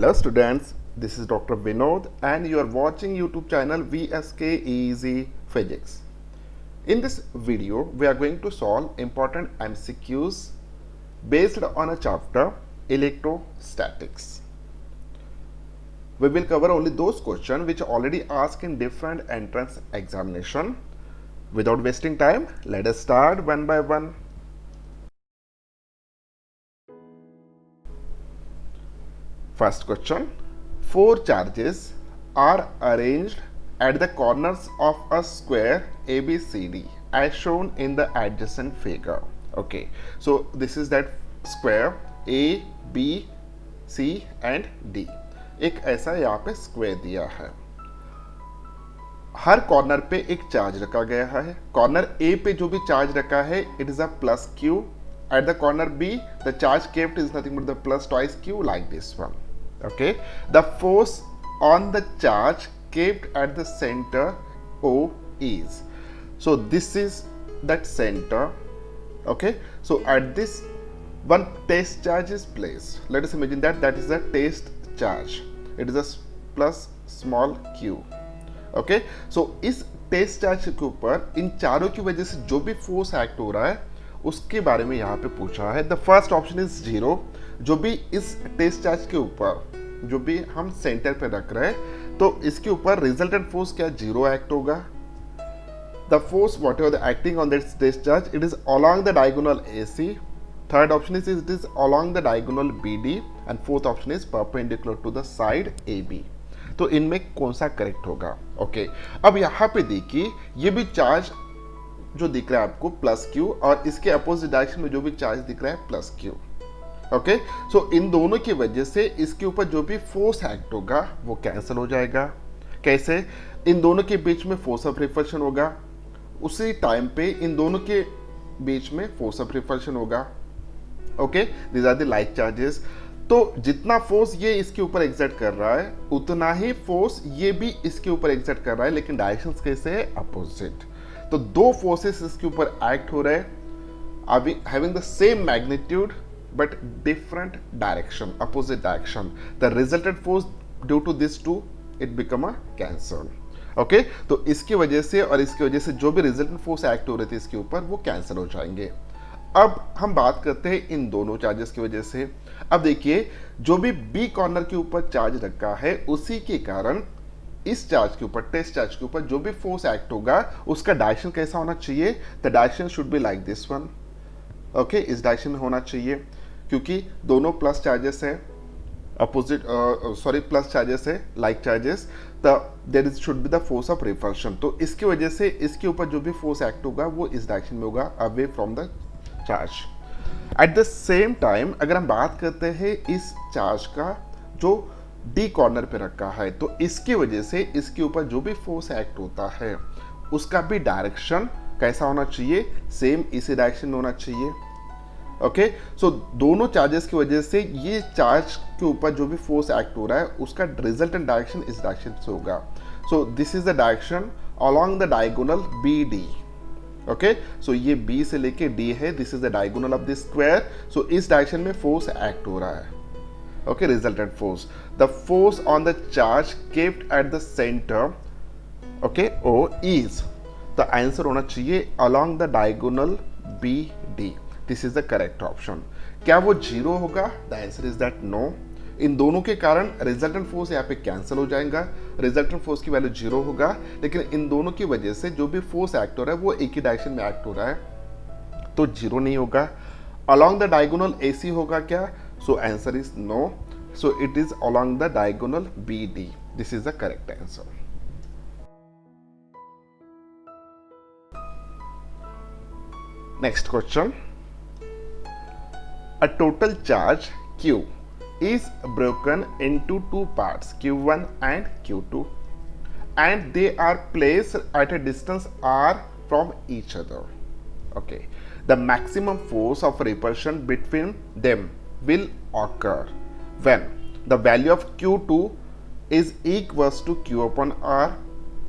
Hello students, this is Dr. Vinod and you are watching YouTube channel VSK Easy Physics. In this video, we are going to solve important MCQs based on a chapter Electrostatics. We will cover only those questions which are already asked in different entrance examination. Without wasting time, let us start one by one. First question. 4 charges are arranged at the corners of a square ABCD as shown in the adjacent figure. Okay, so this is that square A, B, C and D. एक ऐसा यहाँ पे square दिया है. हर corner पे एक charge रखा गया है. कॉर्नर ए पे जो भी चार्ज रखा है it is a plus Q. At the corner B, the charge kept is nothing but the plus twice q like this one. Okay, the force on the charge kept at the center O is. So this is that center. Okay, so at this one test charge is placed. Let us imagine that is a test charge. It is a plus small q. Okay, so इस test charge के ऊपर इन चारों की वजह से जो भी force act हो रहा है उसके बारे में यहाँ पे पूछा है. The first option is zero. जो भी इस टेस्ट चार्ज के ऊपर जो भी हम सेंटर पे रख रहे हैं तो इसके ऊपर रिजल्टेंट फोर्स क्या जीरो एक्ट होगा. The force whatever the acting on this test charge it is along the diagonal AC. Third option is it is along the diagonal BD and fourth option is perpendicular to the side AB. तो इनमें कौन सा correct होगा. Okay, अब यहाँ पे देखिए ये भी चार्ज जो दिख रहा है आपको प्लस क्यू और इसके अपोजिट डायरेक्शन में जो भी चार्ज दिख रहा है प्लस क्यू. ओके, सो इन दोनों की वजह से इसके ऊपर जो भी फोर्स एक्ट होगा वो कैंसिल हो जाएगा. कैसे? इन दोनों के बीच में फोर्स ऑफ रिपल्शन होगा. उसी टाइम पे इन दोनों के बीच में फोर्स ऑफ रिपल्शन होगा. Okay, these are the like charges. तो जितना फोर्स ये इसके ऊपर एग्जर्ट कर रहा है उतना ही फोर्स ये भी इसके ऊपर एग्जर्ट कर रहा है, लेकिन डायरेक्शंस कैसे है? अपोजिट. तो दो फोर्सेस इसके ऊपर एक्ट हो रहे हैं having the same magnitude but different direction, opposite direction. The resultant force due to this two it become a cancel. Okay, तो इसकी वजह से और इसकी वजह से जो भी रिजल्टेंट फोर्स एक्ट हो रहे थे इसके ऊपर वो कैंसिल हो जाएंगे. अब हम बात करते हैं इन दोनों चार्जेस की वजह से. अब देखिए जो भी बी कॉर्नर के ऊपर चार्ज रखा है उसी के कारण इस चार्ज के ऊपर, टेस्ट चार्ज के ऊपर जो भी फोर्स एक्ट होगा उसका डायरेक्शन कैसा होना चाहिए? The direction should be like this one. Okay, इस डायरेक्शन में होना चाहिए क्योंकि दोनों प्लस चार्जेस है, अपोजिट प्लस चार्जेस है, like charges. There is should be the force of repulsion. तो इसकी वजह से इसके ऊपर जो भी फोर्स एक्ट होगा वो इस डायरेक्शन में होगा, away from the charge. At the same time अगर हम बात करते हैं इस चार्ज का जो डी कॉर्नर पे रखा है तो इसकी वजह से इसके ऊपर जो भी फोर्स एक्ट होता है उसका भी डायरेक्शन कैसा होना चाहिए? सेम इसी डायरेक्शन में होना चाहिए. ओके, सो दोनों चार्जेस की वजह से ये चार्ज के ऊपर जो भी फोर्स एक्ट हो रहा है उसका रिजल्टेंट डायरेक्शन इस डायरेक्शन से होगा. So this is the direction along the diagonal BD. Okay, so ये B से लेके D है. This is the diagonal of this square. So इस डायरेक्शन में फोर्स एक्ट हो रहा है. Okay, resultant force, the force on the charge kept at the centre okay O is. The answer होना चाहिए along the diagonal BD. This is the correct option. क्या वो zero होगा? The answer is that no. इन दोनों के कारण resultant force यहाँ पे कैंसिल हो जाएगा. रिजल्टेंट फोर्स की वैल्यू जीरो होगा, लेकिन इन दोनों की वजह से जो भी फोर्स एक्ट हो रहा है वो एक ही डायरेक्शन में एक्ट हो रहा है तो जीरो नहीं होगा. अलोंग द डायगोनल AC होगा क्या? So answer is no. So it is along the diagonal BD. This is the correct answer. Next question. A total charge Q is broken into two parts Q1 and Q2 and they are placed at a distance r from each other. Okay, the maximum force of repulsion between them will occur when the value of Q2 is equals to Q upon R,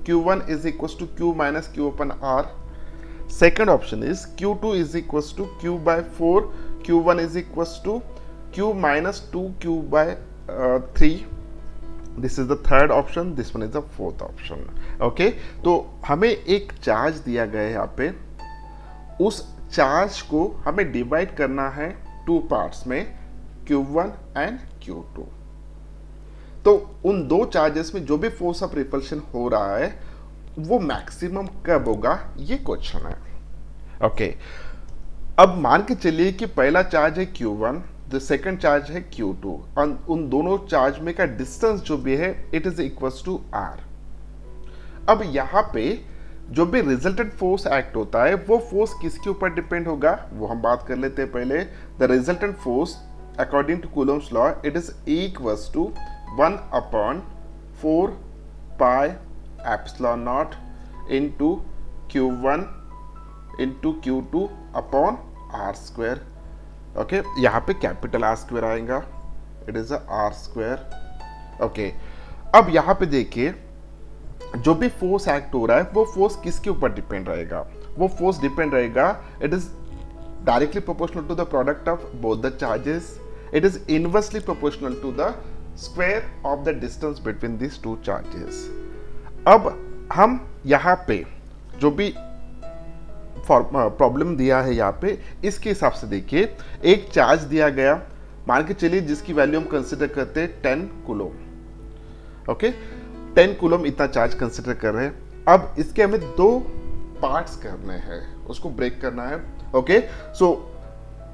Q1 is equals to Q minus Q upon R. Second option is Q2 is equals to Q by 4, Q1 is equals to Q minus 2Q by 3, this is the third option, this one is the fourth option. Okay, तो हमें एक charge दिया गया है यहाँ पे, उस charge को हमें डिवाइड करना है टू पार्ट्स में, Q1 एंड Q2। तो उन दो चार्जेस में जो भी फोर्स ऑफ रिपल्शन हो रहा है वो मैक्सिमम कब होगा, ये क्वेश्चन है। ओके, अब मान के चलिए कि पहला चार्ज है Q1, द सेकंड चार्ज है Q2, और उन दोनों चार्ज में का डिस्टेंस जो भी है it is equals to R। अब यहाँ पे जो भी रिजल्टेंट फोर्स एक्ट होता है वो फोर्स किसके ऊपर डिपेंड होगा, वो हम बात कर लेते हैं पहले। The resultant force according to Coulomb's law it is equals to 1/4 pi epsilon not into Q1 into Q2 upon R square. Okay, यहाँ पे कैपिटल R स्क्वायर आएगा, it is R square. Okay, अब यहाँ पे देखिए जो भी फोर्स एक्ट हो रहा है वो फोर्स किसके ऊपर डिपेंड रहेगा, वो फोर्स डिपेंड रहेगा, it is directly proportional to the product of both the charges, it is inversely proportional to the square of the distance between this two charges. अब हम यहाँ पे जो भी प्रॉब्लम दिया है यहाँ पे, इसके हिसाब से देखिए, एक चार्ज दिया गया, मान के चलिए जिसकी वैल्यू हम कंसिडर करते हैं 10 कूलम। ओके, 10 कूलम इतना चार्ज कंसिडर कर रहे हैं। अब इसके हमें दो पार्ट्स करने हैं, उसको ब्रेक करना है। ओके, सो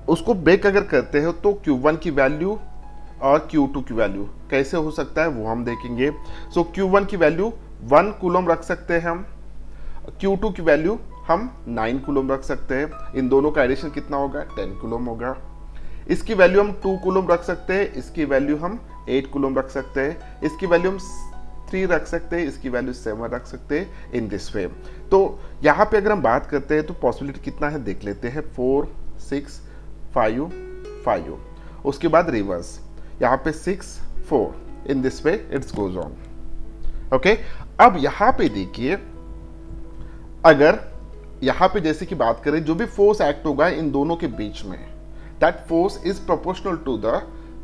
उसको ब्रेक अगर करते हो तो Q1 की वैल्यू और Q2 की वैल्यू कैसे हो सकता है वो हम देखेंगे। सो Q1 की वैल्यू 1 कूलम रख सकते हैं हम, Q2 की वैल्यू हम 9 कूलम रख सकते हैं। इन दोनों का एडिशन कितना होगा, 10 कूलम होगा। इसकी वैल्यू हम 2 कूलम रख सकते हैं, इसकी वैल्यू हम 8 कूलम रख सकते हैं, इसकी वैल्यू हम 3 रख सकते हैं, इसकी वैल्यू 7 रख सकते हैं, इन दिस वे। तो यहाँ पे अगर हम बात करते हैं तो पॉसिबिलिटी कितना है देख लेते हैं, 4 6 5 5, उसके बाद रिवर्स यहाँ पे 6 4, in this way it's goes on. Okay, अब यहाँ पे देखिए, अगर यहाँ पे जैसे कि बात करें जो भी फोर्स एक्ट होगा इन दोनों के बीच में, that force is proportional to the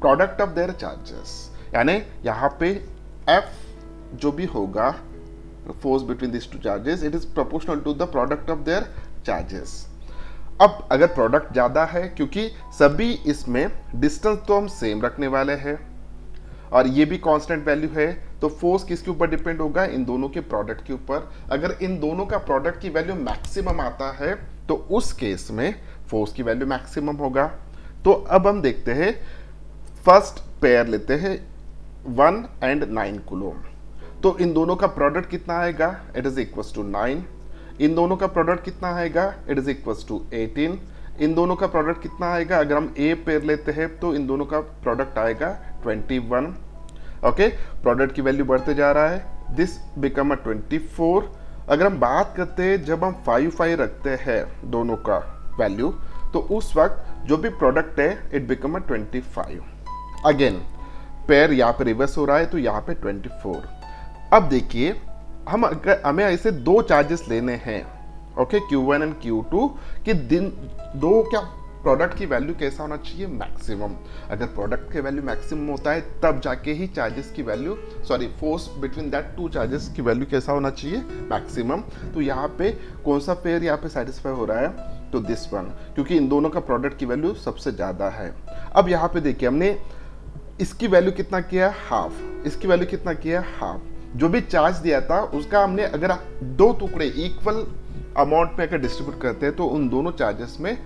product of their charges, यानी यहाँ पे F जो भी होगा force between this two charges it is proportional to the product of their charges. अब अगर प्रोडक्ट ज्यादा है, क्योंकि सभी इसमें डिस्टेंस तो हम सेम रखने वाले हैं और ये भी कांस्टेंट वैल्यू है, तो फोर्स किसके ऊपर डिपेंड होगा, इन दोनों के प्रोडक्ट के ऊपर। अगर इन दोनों का प्रोडक्ट की वैल्यू मैक्सिमम आता है तो उस केस में फोर्स की वैल्यू मैक्सिमम होगा। तो अब हम देखते हैं, फर्स्ट पेयर लेते हैं 1 एंड 9 कूलम, तो इन दोनों का प्रोडक्ट कितना आएगा, इट इज इक्वल्स टू 9। इन दोनों का प्रोडक्ट कितना आएगा, इट इज इक्वल्स टू 18। इन दोनों का प्रोडक्ट कितना आएगा, अगर हम ए पेयर लेते हैं तो इन दोनों का प्रोडक्ट आएगा 21। ओके, प्रोडक्ट की वैल्यू बढ़ते जा रहा है, दिस बिकम 24। अगर हम बात करते हैं जब हम 5 5 रखते हैं दोनों का वैल्यू, तो उस वक्त जो भी प्रोडक्ट है इट बिकम 25। अगेन पेयर यहाँ पे रिवर्स हो रहा है तो यहाँ पे 24। अब देखिए, हमें ऐसे दो चार्जेस लेने हैं, ओके, Q1 एंड Q2, कि दिन दो क्या प्रोडक्ट की वैल्यू कैसा होना चाहिए, मैक्सिमम। अगर प्रोडक्ट की वैल्यू मैक्सिमम होता है तब जाके ही चार्जेस की value, sorry, force between that two charges की वैल्यू कैसा होना चाहिए, मैक्सिमम। तो यहाँ पे कौन सा पेयर यहाँ पे सेटिस्फाई हो रहा है, तो दिस वन, क्योंकि इन दोनों का प्रोडक्ट की वैल्यू सबसे ज्यादा है। अब यहाँ पे देखिए, हमने इसकी वैल्यू कितना किया, हाफ, इसकी वैल्यू कितना किया, हाफ। जो भी चार्ज दिया था उसका हमने अगर दो टुकड़े इक्वल अमाउंट में अगर डिस्ट्रीब्यूट करते हैं तो उन दोनों चार्जेस में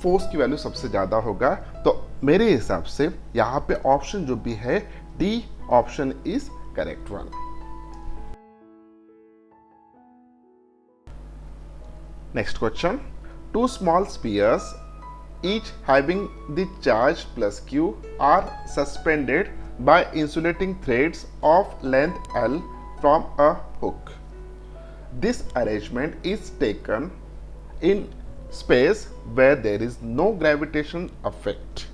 फोर्स की वैल्यू सबसे ज्यादा होगा। तो मेरे हिसाब से यहाँ पे ऑप्शन जो भी है D option is correct one. Next question, two small spheres each having the charge plus Q are suspended by insulating threads of length L from a hook. This arrangement is taken in space where there is no gravitation effect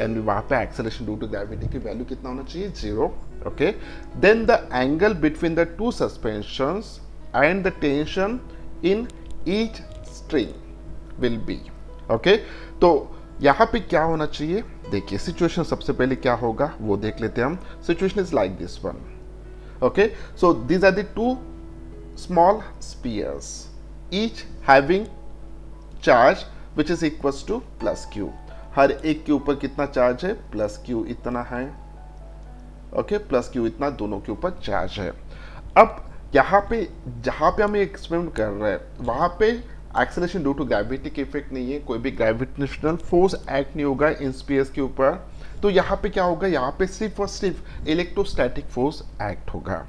and वहाँ पे acceleration due to gravity की value कितना होना चाहिए, 0. Okay, then the angle between the two suspensions and the tension in each string will be, okay, तो यहाँ पे क्या होना चाहिए, देखिए सिचुएशन सबसे पहले क्या होगा वो देख लेते हैं हम. Situation is like this one. Okay, so these are the two small spheres each having charge which is equals to plus Q. हर एक के ऊपर कितना चार्ज है? प्लस क्यू इतना है. ओके, प्लस क्यू इतना दोनों के ऊपर चार्ज है. अब यहाँ पे जहाँ पे हम एक्सपेरिमेंट कर रहे हैं वहाँ पे एक्सेलरेशन ड्यू टू ग्रेविटिक इफेक्ट नहीं है, कोई भी ग्रेविटेशनल फोर्स एक्ट नहीं होगा इन स्पेस के ऊपर. तो यहाँ पे क्या होगा? यहाँ पे सिर्फ और सिर्फ इलेक्ट्रोस्टैटिक फोर्स एक्ट होगा.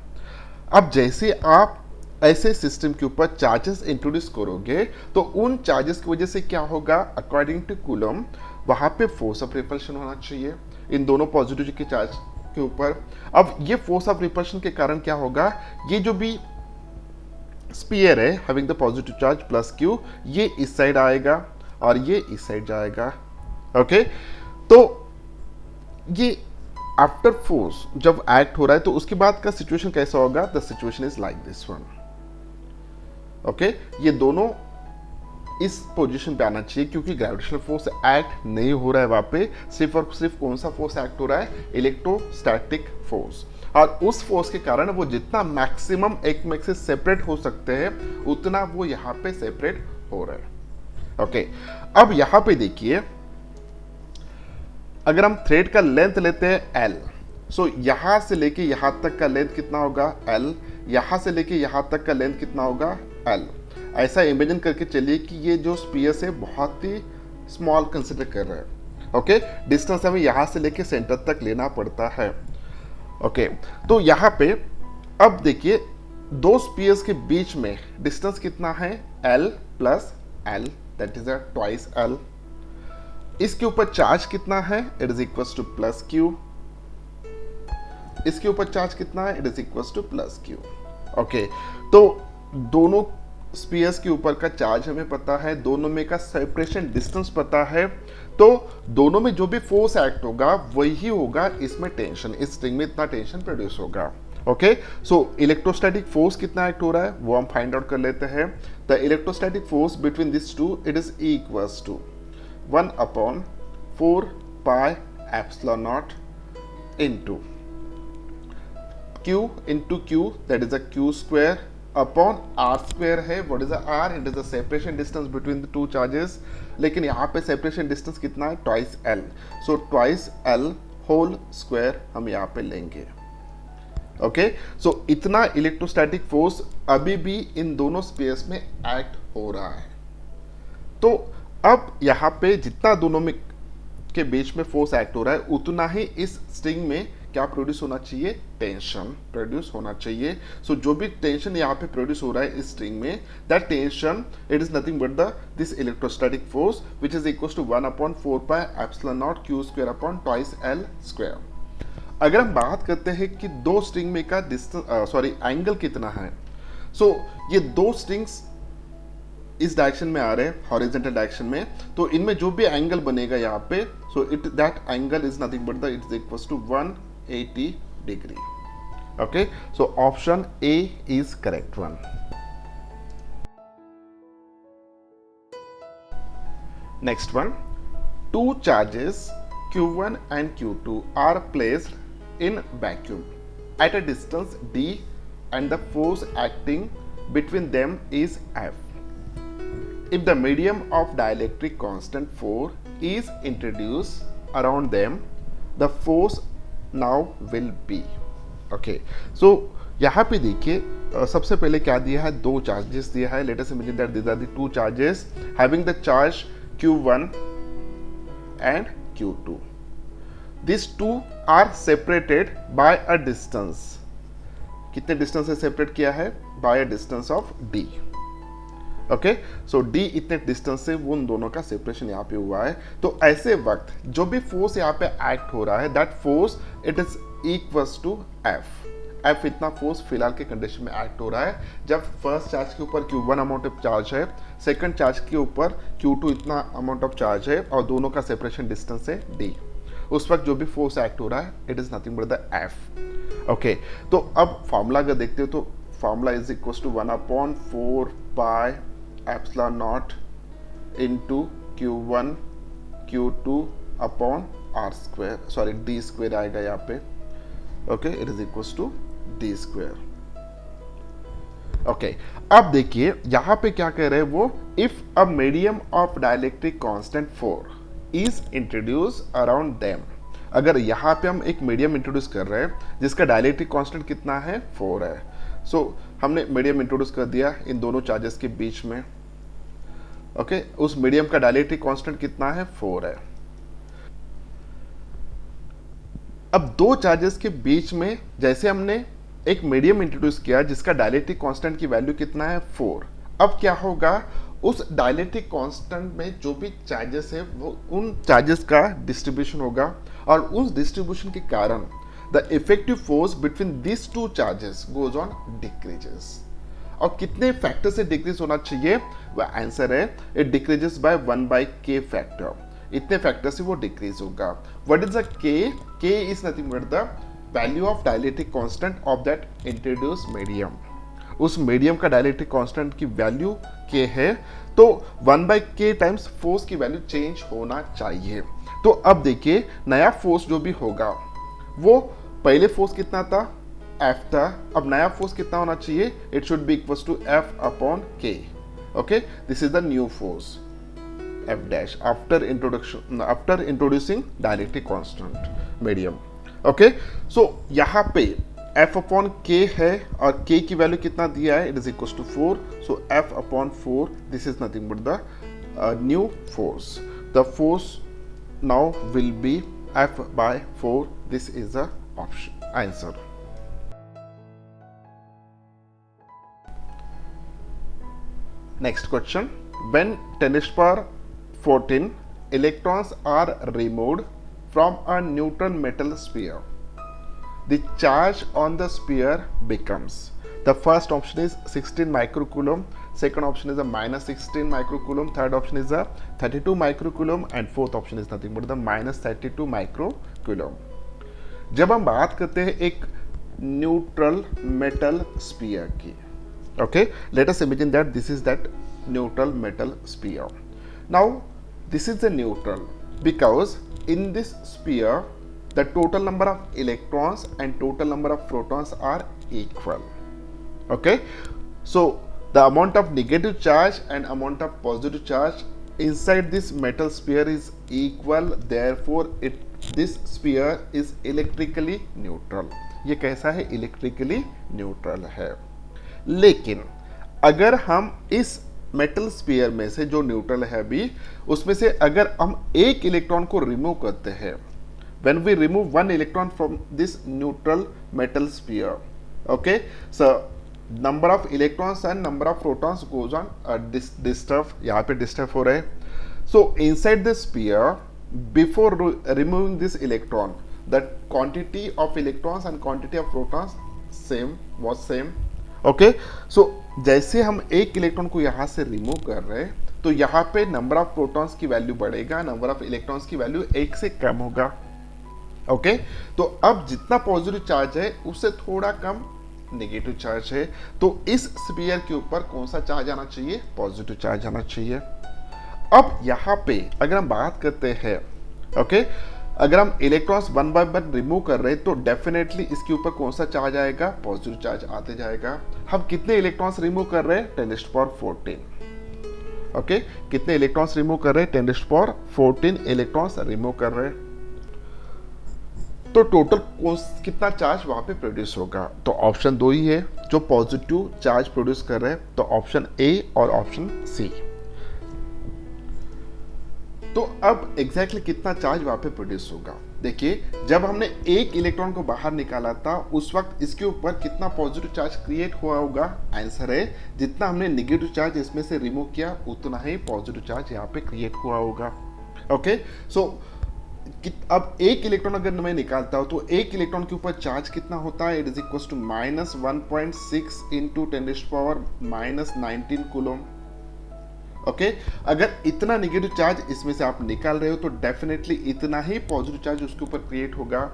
अब जैसे आप ऐसे सिस्टम के ऊपर चार्जेस इंट्रोड्यूस करोगे तो उन चार्जेस की वजह से क्या होगा? अकॉर्डिंग टू कूलम वहाँ पे फोर्स ऑफ रिपल्शन होना चाहिए इन दोनों पॉजिटिव के चार्ज के ऊपर. अब ये फोर्स ऑफ रिपल्शन के कारण क्या होगा? ये जो भी स्पीयर है having the positive charge plus Q, ये इस साइड आएगा और ये इस साइड जाएगा. ओके, तो ये आफ्टर फोर्स जब एक्ट हो रहा है तो उसके बाद का सिचुएशन कैसा होगा? The situation is like this one. Okay, ये दोनों इस पोजीशन पे आना चाहिए क्योंकि ग्रेविटेशनल फोर्स एक्ट नहीं हो रहा है वहां पे. सिर्फ और सिर्फ कौन सा फोर्स एक्ट हो रहा है? Electrostatic force. और उस फोर्स के कारण वो जितना मैक्सिमम एक में से सेपरेट हो सकते हैं उतना वो यहाँ पे सेपरेट हो रहा है. ओके, अब यहाँ पे देखिए अगर हम थ्रेड का लेंथ लेते हैं L, सो यहां से लेके यहां तक का लेंथ कितना होगा? L. यहां से लेके यहां तक का लेंथ कितना होगा? L. ऐसा इमेजिन करके चलिए कि ये जो स्पीयर है बहुत ही स्मॉल कंसिडर कर रहे हैं. ओके, डिस्टेंस हमें यहां से लेके सेंटर तक लेना पड़ता है. ओके, तो यहाँ पे अब देखिए दो स्पीयर्स के बीच में डिस्टेंस कितना है? L plus L, that is twice L. इसके ऊपर चार्ज कितना है? It is equals to plus Q. इसके ऊपर चार्ज कितना है? It is equals to plus Q. Okay, तो दोनों स्पीयर्स के ऊपर का चार्ज हमें पता है, दोनों में का सेपरेशन डिस्टेंस पता है, तो दोनों में जो भी फोर्स एक्ट होगा वही होगा इसमें टेंशन. इस स्ट्रिंग में इतना टेंशन प्रोड्यूस होगा. ओके, सो इलेक्ट्रोस्टैटिक फोर्स कितना एक्ट हो रहा है वो हम फाइंड आउट कर लेते हैं. The electrostatic force between this two it is equals to 1/4 pi epsilon naught into q into q, that is a q square upon r square है. what is the r? it is the separation distance between the two charges. लेकिन यहाँ पे separation distance कितना है? twice l. so twice l whole square हम यहाँ पे लेंगे. ओके, सो इतना इलेक्ट्रोस्टैटिक फोर्स अभी भी इन दोनों स्पेस में एक्ट हो रहा है. तो अब यहाँ पे जितना दोनों में के बीच में फोर्स एक्ट हो रहा है उतना ही इस स्ट्रिंग में क्या प्रोड्यूस होना चाहिए? टेंशन प्रोड्यूस होना चाहिए. सो जो भी टेंशन यहाँ पे प्रोड्यूस हो रहा है इस स्ट्रिंग में, that tension it is nothing but the this electrostatic force which is equal to 1/4 pi epsilon naught q square upon twice l square. अगर हम बात करते हैं कि दो स्ट्रिंग में का डिस्टेंस एंगल कितना है, सो ये दो स्ट्रिंग्स इस डायरेक्शन में आ रहे हैं हॉरिजॉन्टल डायरेक्शन में, तो इनमें जो भी एंगल बनेगा यहाँ पे, so it that angle is nothing but the it is equals to 180 degree. Okay, so option A is correct one. Next one, two charges Q1 and Q2 are placed in vacuum at a distance d and the force acting between them is F. If the medium of dielectric constant 4 is introduced around them, the force now will be. Okay, so यहाँ पे देखिए सबसे पहले क्या दिया है? दो charges दिया है. Let us imagine that these are the two charges having the charge Q1 and Q2. These two are separated by a distance. कितने डिस्टेंस से सेपरेट किया है? By a distance of d. Okay, so d इतने distance से उन दोनों का separation यहाँ पे हुआ है. तो ऐसे वक्त जो भी फोर्स यहाँ पे एक्ट हो रहा है, that force it is equals to F. F इतना फोर्स फिलहाल के कंडीशन में एक्ट हो रहा है. जब फर्स्ट चार्ज के ऊपर Q1 अमाउंट ऑफ चार्ज है, सेकंड चार्ज के ऊपर Q2 इतना अमाउंट ऑफ चार्ज है और दोनों का सेपरेशन डिस्टेंस है d. उस वक्त जो भी फोर्स एक्ट हो रहा है it is nothing but the F. Okay, तो अब फॉर्मूला अगर देखते हो तो formula is equals to 1/4 pi epsilon naught into Q1 Q2 upon R square, sorry D square आएगा यहाँ पे, okay, it is equals to D square. Okay, अब देखिए यहाँ पे क्या कह रहे हैं वो, if a medium of dielectric constant 4 is introduce around them, अगर यहाँ पे हम एक मीडियम इंट्रोड्यूस कर रहे हैं जिसका डाइलेक्ट्रिक कांस्टेंट कितना है, 4 है। सो हमने मीडियम इंट्रोड्यूस कर दिया इन दोनों चार्जेस के बीच में, ओके, उस मीडियम का डाइलेक्ट्रिक कांस्टेंट कितना है, 4 है। अब दो चार्जेस के बीच में जैसे हमने एक मीडियम इंट्रोड्यूस किया जिसका डाइलेक्ट्रिक कांस्टेंट की वैल्यू कितना है, 4, अब क्या होगा, उस डाइलेक्ट्रिक कांस्टेंट में जो भी चार्जेस है वो उन चार्जेस का डिस्ट्रीब्यूशन होगा, और उस डिस्ट्रीब्यूशन के कारण the effective force between this two charges goes on decreases. और कितने फैक्टर से डिक्रीज होना चाहिए, वह आंसर है it decreases by 1/k factor, इतने फैक्टर से वो डिक्रीज होगा। What is the k? k is nothing but the value of dielectric constant of that introduce medium, उस मीडियम का डाइलेक्ट्रिक कांस्टेंट की वैल्यू k है, तो 1/k टाइम्स फोर्स की वैल्यू चेंज होना चाहिए। तो अब देखिए नया फोर्स जो भी होगा वो पहले फोर्स कितना था, F था, अब नया फोर्स कितना होना चाहिए, it should be equals to F upon K, okay, this is the new force F dash after introducing dielectric constant medium, okay. So यहाँ पे F अपॉन K है और K की वैल्यू कितना दिया है, it is equals to 4, so F upon 4, this is nothing but the new force, the force now will be F by 4, this is the option answer. Next question, when 10^14 electrons are removed from a neutral metal sphere, the charge on the sphere becomes, the first option is 16 microcoulomb, second option is a -16 microcoulomb, third option is a 32 microcoulomb, and fourth option is nothing but the -32 microcoulomb. जब हम बात करते हैं एक neutral metal sphere की, okay, let us imagine that this is that neutral metal sphere. Now this is the neutral because in this sphere the total number of electrons and total number of protons are equal, okay. So the amount of negative charge and amount of positive charge inside this metal sphere is equal, therefore this sphere is electrically neutral. ये कैसा है, electrically neutral है। लेकिन अगर हम इस metal sphere में से जो न्यूट्रल है अभी, उसमें से अगर हम एक इलेक्ट्रॉन को रिमूव करते हैं, when we remove one electron from this neutral metal sphere, okay, so number of electrons and number of protons goes on disturb, यहाँ पे disturb हो रहे हैं। So inside the sphere, before removing this electron, the quantity of electrons and quantity of protons was same, okay. So जैसे हम एक electron को यहाँ से रिमूव कर रहे हैं तो यहाँ पे नंबर ऑफ प्रोटॉन्स की वैल्यू बढ़ेगा, नंबर ऑफ इलेक्ट्रॉन्स की वैल्यू 1 से कम होगा, ओके। तो अब जितना पॉजिटिव चार्ज है उससे थोड़ा कम नेगेटिव चार्ज है, तो इस स्फीयर के ऊपर कौन सा चार्ज आना चाहिए, पॉजिटिव चार्ज आना चाहिए। अब यहाँ पे अगर हम बात करते हैं, ओके, अगर हम इलेक्ट्रॉन्स 1 by 1 रिमूव कर रहे हैं तो डेफिनेटली इसके ऊपर कौन सा चार्ज आएगा, पॉजिटिव चार्ज आते जाएगा। हम कितने इलेक्ट्रॉन्स रिमूव कर रहे हैं, 10^14, ओके, कितने इलेक्ट्रॉन्स रिमूव कर रहे हैं, 10^14 इलेक्ट्रॉन्स रिमूव कर रहे हैं। तो टोटल कितना चार्ज वहां पे प्रोड्यूस होगा, तो ऑप्शन 2 ही है जो पॉजिटिव चार्ज प्रोड्यूस कर रहे हैं, तो ऑप्शन ए और ऑप्शन सी। तो अब एग्जैक्टली कितना चार्ज वहां पे प्रोड्यूस होगा, देखिए जब हमने एक इलेक्ट्रॉन को बाहर निकाला था उस वक्त इसके ऊपर कितना पॉजिटिव चार्ज क्रिएट हुआ होगा, आंसर है जितना हमने नेगेटिव चार्ज इसमें से रिमूव किया उतना ही पॉजिटिव चार्ज यहाँ पे क्रिएट हुआ होगा, ओके। सो अब एक इलेक्ट्रॉन अगर मैं निकालता हूं तो एक इलेक्ट्रॉन के ऊपर चार्ज कितना होता है, it is equal to -1.6 into 10⁻⁻19 coulomb, okay. अगर इतना नेगेटिव चार्ज इसमें से आप निकाल रहे हो तो डेफिनेटली इतना ही पॉजिटिव चार्ज उसके ऊपर क्रिएट होगा।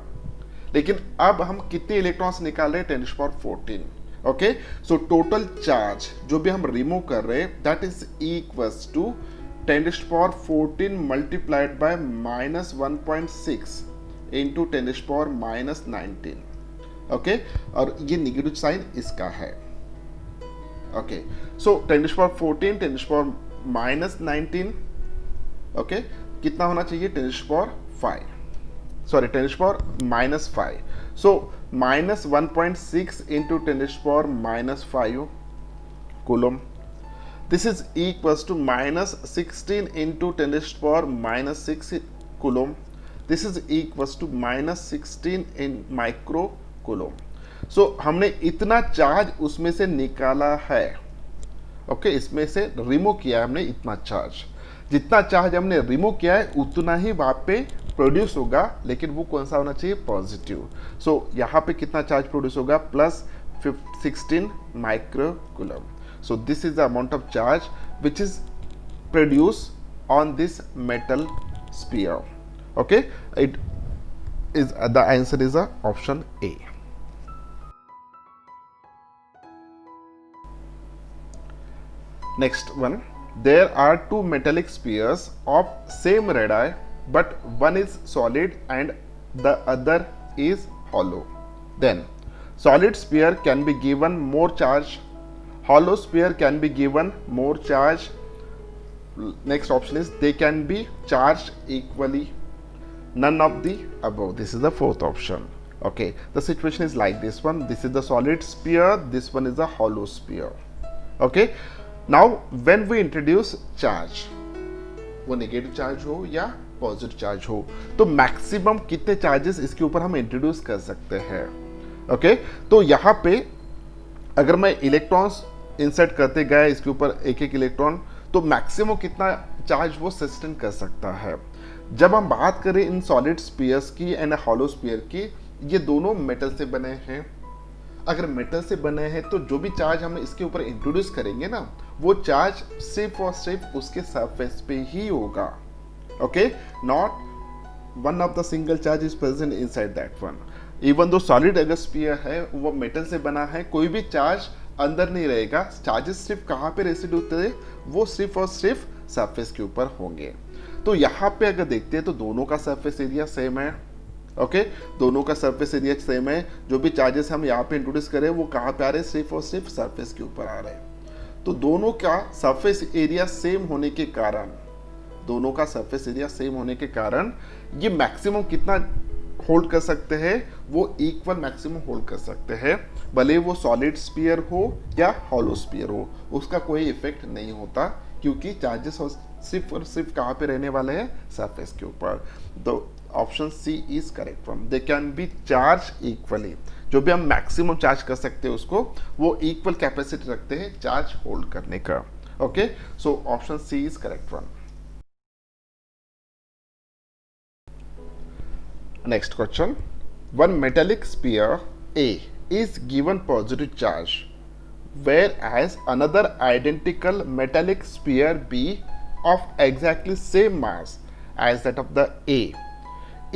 लेकिन अब हम कितने इलेक्ट्रॉन्स निकाल रहे हैं, 10⁻14, ओके। सो टोटल चार्ज जो भी हम रिमूव कर रहे हैं that is equals to 10⁻14 multiplied by -1.6 into 10⁻−19। Okay, और ये निगेटिव साइन इसका है। ओके, सो 10⁻14 10⁻−19, ओके, कितना होना चाहिए 10⁻5, sorry 10⁻−5, so -1.6 into 10⁻−5 coulomb. This is equals to -16 into 10⁻⁻6 coulomb. This is equals to -16 in micro coulomb. So हमने इतना चार्ज उसमें से निकाला है, ओके, इसमें से रिमूव किया है हमने इतना चार्ज। जितना चार्ज हमने रिमूव किया है उतना ही वहाँ पे प्रोड्यूस होगा, लेकिन वो कौन सा होना चाहिए, पॉजिटिव। सो यहाँ पे कितना चार्ज प्रोड्यूस होगा, +16 micro coulomb. So this is the amount of charge which is produced on this metal sphere. Okay, it is the answer is option A. Next one, there are two metallic spheres of same radii, but one is solid and the other is hollow. Then solid sphere can be given more charge, hollow sphere can be given more charge. Next option is they can be charged equally. None of the above. This is the fourth option. Okay, the situation is like this one. This is the solid sphere, this one is the hollow sphere. Okay, now when we introduce charge, वो negative charge हो या positive charge हो, तो maximum कितने charges इसके ऊपर हम introduce कर सकते हैं। ओके, तो यहाँ पे अगर मैं इलेक्ट्रॉन्स इंसर्ट करते गए इसके ऊपर एक एक इलेक्ट्रॉन, तो मैक्सिमम कितना चार्ज वो सस्टेन कर सकता है। जब हम बात करें इन सॉलिड स्फीयर्स की एंड हॉलो स्फीयर की, ये दोनों मेटल से बने हैं। अगर मेटल से बने हैं तो जो भी चार्ज हम इसके ऊपर इंट्रोड्यूस करेंगे ना, वो चार्ज सिर्फ और सिर्फ उसके सरफेस पे ही होगा। Okay, not one of the single charge is present inside that one. Even though solid अगर स्फीयर है वो मेटल से बना है, कोई भी चार्ज अंदर नहीं रहेगा। चार्जेस सिर्फ कहाँ पे रेसिड होते हैं, वो सिर्फ और सिर्फ सरफेस के ऊपर होंगे। तो यहाँ पे अगर देखते हैं तो दोनों का सरफेस एरिया सेम है। ओके, दोनों का सरफेस एरिया सेम है। जो भी चार्जेस हम यहाँ पे इंट्रोड्यूस करें वो कहाँ पे आ रहे हैं, सिर्फ और सिर्फ सरफेस के ऊपर आ रहे हैं। तो दोनों का सरफेस एरिया सेम होने के कारण, दोनों का सरफेस एरिया सेम होने के कारण ये मैक्सिमम कितना होल्ड कर सकते हैं, वो इक्वल मैक्सिमम होल्ड कर सकते हैं। भले वो सॉलिड स्फीयर हो या हॉलो स्फीयर हो, उसका कोई इफेक्ट नहीं होता, क्योंकि चार्जेस सिर्फ और सिर्फ कहाँ पे रहने वाले हैं, सरफेस के ऊपर। तो option C is correct one, they can be charge equally. जो भी हम मैक्सिमम चार्ज कर सकते हैं उसको, वो इक्वल कैपेसिटी रखते हैं चार्ज होल्ड करने का। Okay, so option C is correct one. Next question, one metallic sphere A is given positive charge, whereas another identical metallic sphere B of exactly same mass as that of the A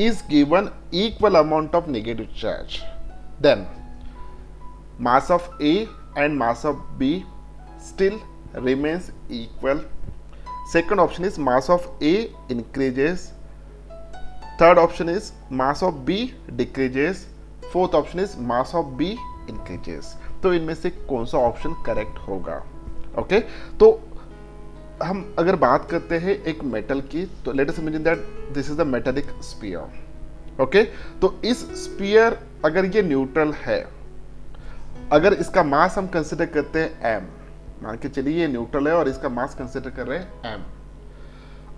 is given equal amount of negative charge. Then mass of A and mass of B still remains equal. Second option is mass of A increases. Third option is mass of B decreases. Fourth option is mass of B increases. तो इनमें से कौन सा option correct होगा? Okay, तो हम अगर बात करते हैं एक मेटल की, तो late us imagine that this is the metallic sphere. Okay, तो इस स्फीयर अगर ये न्यूट्रल है, अगर इसका मास हम कंसिडर करते हैं m, मान के चलिए ये न्यूट्रल है और इसका मास कंसिडर कर रहे हैं m।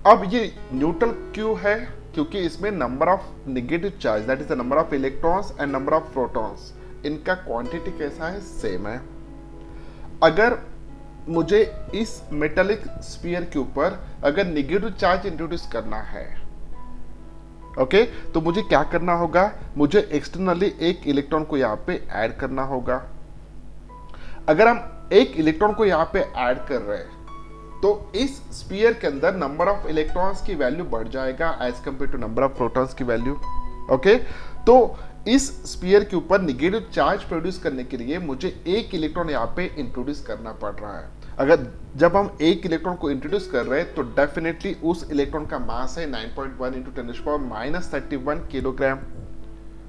अब ये न्यूट्रल क्यों है? क्योंकि इसमें number of negative charge, that is the number of electrons and number of protons, इनका क्वांटिटी कैसा है, सेम है। अगर मुझे इस मेटालिक स्फीयर के ऊपर अगर नेगेटिव चार्ज इंट्रोड्यूस करना है, ओके, तो मुझे क्या करना होगा, मुझे एक्सटर्नली एक इलेक्ट्रॉन को यहाँ पे ऐड करना होगा। अगर हम एक इलेक्ट्रॉन को यहाँ पे ऐड कर रहे हैं, तो इस स्फीयर के अंदर नंबर ऑफ इलेक्ट्रॉन्स की वैल्यू बढ़ जाएगा as compare to number of protons की वैल्यू। ओके, तो इस स्फीयर के ऊपर नेगेटिव चार्ज प्रोड्यूस करने के लिए मुझे एक इलेक्ट्रॉन यहाँ पे इंट्रोड्यूस करना पड़ रहा है। अगर जब हम एक इलेक्ट्रॉन को इंट्रोड्यूस कर रहे हैं तो डेफिनेटली उस इलेक्ट्रॉन का मास है 9.1 इंटू 10⁻³ किलोग्राम,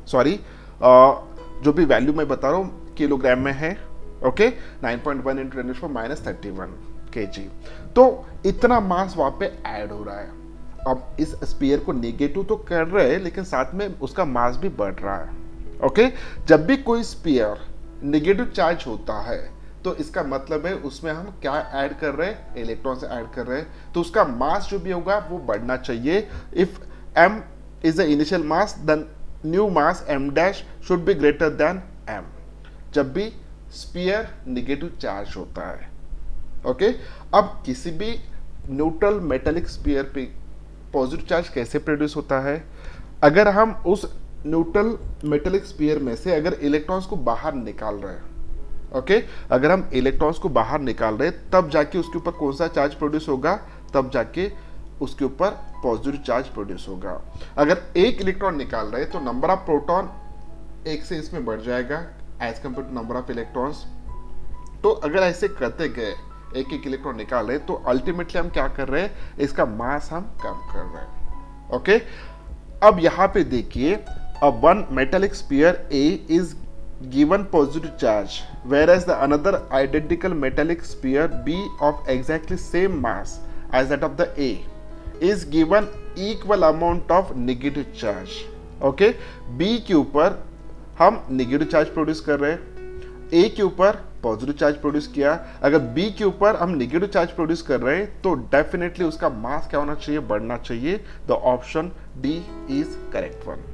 सॉरी जो भी वैल्यू मैं बता रहा हूँ किलोग्राम में है, ओके, 9.1 इंटू 10⁻³ kg। तो इतना मास वहां पे ऐड हो रहा है। अब इस स्पीयर को नेगेटिव तो कर रहे हैं लेकिन साथ में उसका मास भी बढ़ रहा है, ओके। जब भी कोई स्पीयर नेगेटिव चार्ज होता है तो इसका मतलब है उसमें हम क्या ऐड कर रहे हैं, इलेक्ट्रॉन्स ऐड कर रहे हैं, तो उसका मास जो भी होगा वो बढ़ना चाहिए। If m is the initial mass then new mass m dash should be greater than m, जब भी स्पीयर नेगेटिव चार्ज होता है, ओके। अब किसी भी न्यूट्रल मेटेलिक स्पीयर पे पॉजिटिव चार्ज कैसे प्रोड्यूस होता है, अगर हम उस न्यूट्रल मेटेलिक स्पीयर में से अगर इलेक्ट्रॉन्स को बाहर निकाल रहे हैं, ओके, अगर हम इलेक्ट्रॉन्स को बाहर निकाल रहे हैं तब जाके उसके ऊपर कौन सा चार्ज प्रोड्यूस होगा, तब जाके उसके ऊपर पॉजिटिव चार्ज प्रोड्यूस होगा। अगर एक इलेक्ट्रॉन निकाल रहे हैं तो नंबर ऑफ प्रोटॉन एक से इसमें बढ़ जाएगा as compare to number of electrons. तो अगर ऐसे करते गए एक एक इलेक्ट्रॉन निकाल रहे तो अल्टीमेटली हम क्या कर रहे हैं, इसका मास हम कम कर रहे हैं, ओके। अब यहां पे देखिए, अब one metallic sphere A is given positive charge whereas the another identical metallic sphere B of exactly same mass as that of the A is given equal amount of negative charge, okay। B के ऊपर हम negative charge produce कर रहे हैं, A के ऊपर positive charge produce किया। अगर B के ऊपर हम नेगेटिव चार्ज प्रोड्यूस कर रहे हैं तो डेफिनेटली उसका मास क्या होना चाहिए, बढ़ना चाहिए। The option D is correct one.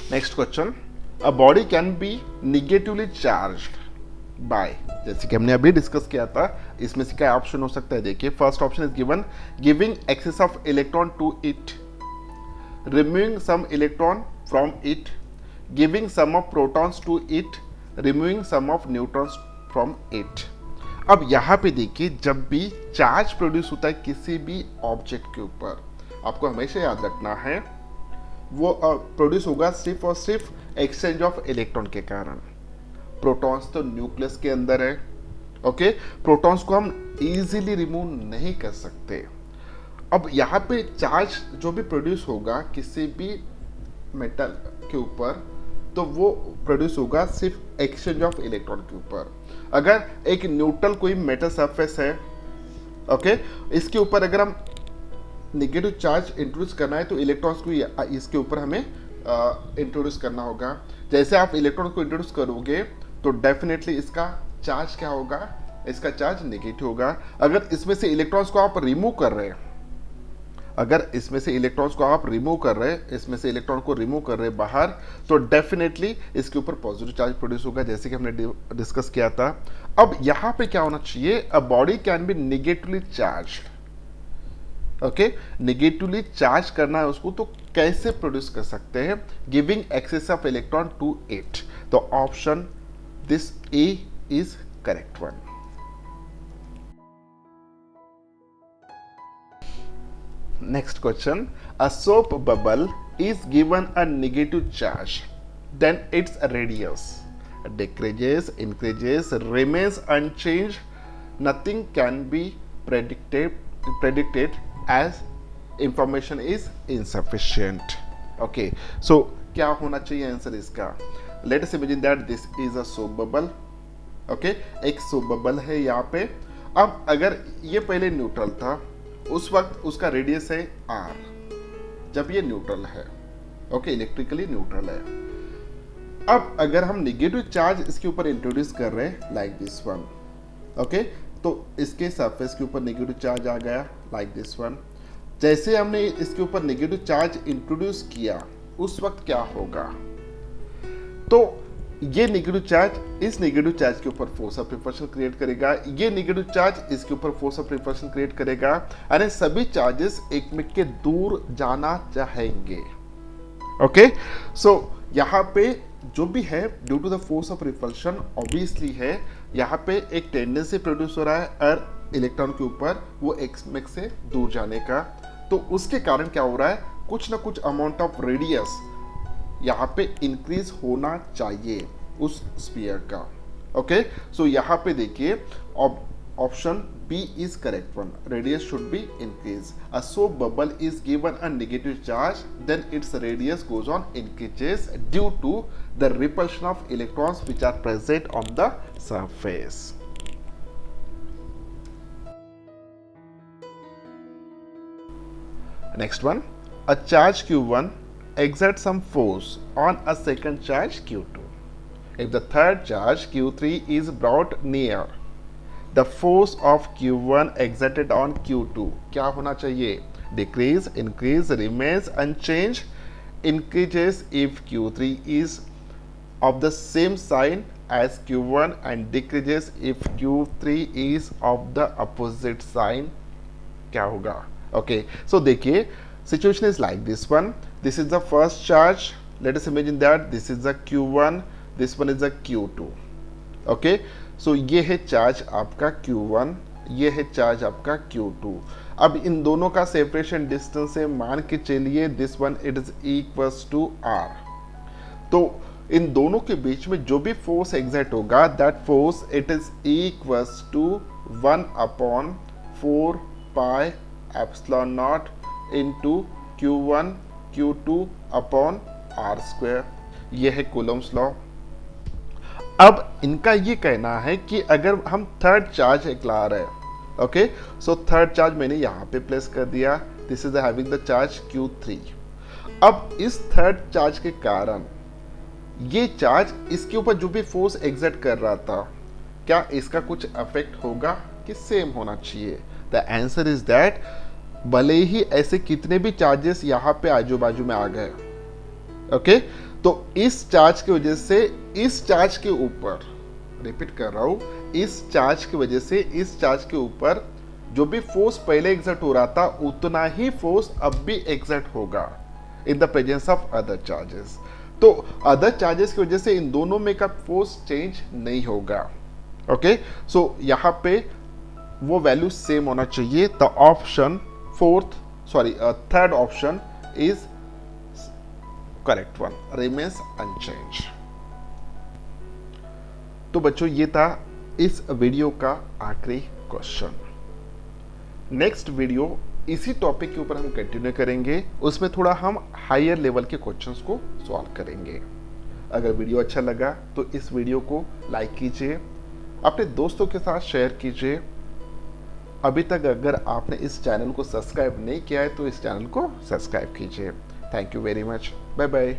Next question, a body can B negatively charged bye, जैसे कि हमने अभी डिस्कस किया था, इसमें से क्या ऑप्शन हो सकता है, देखिए first option is given giving excess of electron to it, removing some electron from it, giving some of protons to it, removing some of neutrons from it. अब यहाँ पे देखिए, जब भी चार्ज प्रोड्यूस होता है किसी भी ऑब्जेक्ट के ऊपर, आपको हमेशा याद रखना है वो प्रोड्यूस होगा सिर्फ और सिर्फ एक्सचेंज ऑफ इलेक्ट्रॉन के कारण। प्रोटॉन्स तो न्यूक्लियस के अंदर है, ओके, प्रोटॉन्स को हम इजीली रिमूव नहीं कर सकते। अब यहाँ पे चार्ज जो भी प्रोड्यूस होगा किसी भी मेटल के ऊपर तो वो प्रोड्यूस होगा सिर्फ एक्सचेंज ऑफ इलेक्ट्रॉन के ऊपर। अगर एक न्यूट्रल कोई मेटल सरफेस है, ओके, इसके ऊपर अगर हम नेगेटिव चार्ज इंट्रोड्यूस करना है तो इलेक्ट्रॉन्स को इसके ऊपर हमें इंट्रोड्यूस करना होगा। जैसे आप इलेक्ट्रॉन को इंट्रोड्यूस करोगे तो डेफिनेटली इसका चार्ज क्या होगा, इसका चार्ज नेगेटिव होगा। अगर इसमें से इलेक्ट्रॉन्स को आप रिमूव कर रहे हैं, अगर इसमें से इलेक्ट्रॉन्स को आप रिमूव कर रहे हैं, इसमें से इलेक्ट्रॉन को रिमूव कर रहे हैं बाहर, तो डेफिनेटली इसके ऊपर पॉजिटिव चार्ज प्रोड्यूस होगा, जैसे कि हमने डिस्कस किया था। अब यहाँ पे क्या होना चाहिए, a body can be negatively charged, okay, negatively charge करना है उसको तो कैसे प्रोड्यूस कर सकते हैं, giving excess of electron to it. तो option this A is correct one. Next question, a soap bubble is given a negative charge, then its radius decreases, increases, remains unchanged, nothing can be predicted as information is insufficient, okay। So क्या होना चाहिए answer इसका, let us imagine that this is a soap bubble, okay, एक soap bubble है यहाँ पे। अब अगर ये पहले न्यूट्रल था उस वक्त उसका रेडियस है r, जब ये न्यूट्रल है, ओके, इलेक्ट्रिकली न्यूट्रल है। अब अगर हम नेगेटिव चार्ज इसके ऊपर इंट्रोड्यूस कर रहे हैं लाइक दिस वन, ओके, तो इसके सरफेस के ऊपर नेगेटिव चार्ज आ गया लाइक दिस वन। जैसे हमने इसके ऊपर नेगेटिव चार्ज इंट्रोड्यूस किया उस वक्त क्या होगा, तो ये नेगेटिव चार्ज इस नेगेटिव चार्ज के ऊपर फोर्स ऑफ रिपल्शन क्रिएट करेगा, ये नेगेटिव चार्ज इसके ऊपर फोर्स ऑफ रिपल्शन क्रिएट करेगा, यानी सभी चार्जेस एक में के दूर जाना चाहेंगे, ओके। सो यहाँ पे जो भी है due to the force of repulsion obviously है यहाँ पे एक टेंडेंसी प्रोड्यूस हो रहा है और इलेक्ट्रॉन के ऊपर वो एक्समेक से दूर जाने का, तो उसके कारण क्या हो रहा है, कुछ ना कुछ अमाउंट ऑफ रेडियस यहाँ पे इंक्रीज होना चाहिए। उस स्फीयर का। ओके, सो यहाँ पे देखिए option B is correct one, radius should be increase. A soap bubble is given a negative charge, then its radius goes on increases due to the repulsion of electrons which are present on the surface. Next one, a charge Q1 exerts some force on a second charge Q2. If the third charge Q3 is brought near, the force of Q1 exerted on Q2 क्या होना चाहिए? Decrease, increase, remains unchanged, increases if Q3 is of the same sign as Q1 and decreases if Q3 is of the opposite sign। क्या होगा? Okay, so देखिए situation is like this one. This is the first charge. Let us imagine that this is the Q1, this one is the Q2. Okay, so ये है charge आपका Q1, ये है charge आपका Q2। अब इन दोनों का सेपरेशन डिस्टेंस है, मान के चलिए this one it is equals to R। तो इन दोनों के बीच में जो भी फोर्स एग्जर्ट होगा that force it is equals to 1/4 pi epsilon not into Q1 Q2 upon R square. ये है कूलम्स लॉ। अब इनका ये कहना है कि अगर हम थर्ड चार्ज एक ला रहे हैं, ओके, सो थर्ड चार्ज मैंने यहाँ पे प्लेस कर दिया, this is having the charge Q3। अब इस थर्ड चार्ज के कारण ये चार्ज इसके ऊपर जो भी फोर्स एग्जर्ट कर रहा था, क्या इसका कुछ अफेक्ट होगा कि सेम होना चाहिए? द आंसर इज दैट भले ही ऐसे कितने भी चार्जेस यहाँ पे आजू बाजू में आ गए, ओके, तो इस चार्ज की वजह से इस चार्ज के ऊपर, रिपीट कर रहा हूं, इस चार्ज की वजह से इस चार्ज के ऊपर जो भी फोर्स पहले एग्जर्ट हो रहा था उतना ही फोर्स अब भी एग्जर्ट होगा in the presence of other charges. तो अदर चार्जेस की वजह से इन दोनों में का फोर्स चेंज नहीं होगा। ओके, सो यहाँ पे वो वैल्यू सेम होना चाहिए। The option third option is correct one, remains unchange. तो बच्चों ये था इस वीडियो का आखिरी क्वेश्चन। नेक्स्ट वीडियो इसी टॉपिक के ऊपर हम कंटिन्यू करेंगे, उसमें थोड़ा हम हायर लेवल के क्वेश्चंस को सॉल्व करेंगे। अगर वीडियो अच्छा लगा तो इस वीडियो को लाइक कीजिए, अपने दोस्तों के साथ शेयर कीजिए। अभी तक अगर आपने इस चैनल को सब्सक्राइब नहीं किया है तो इस चैनल को सब्सक्राइब कीजिए। Thank you very much, bye bye.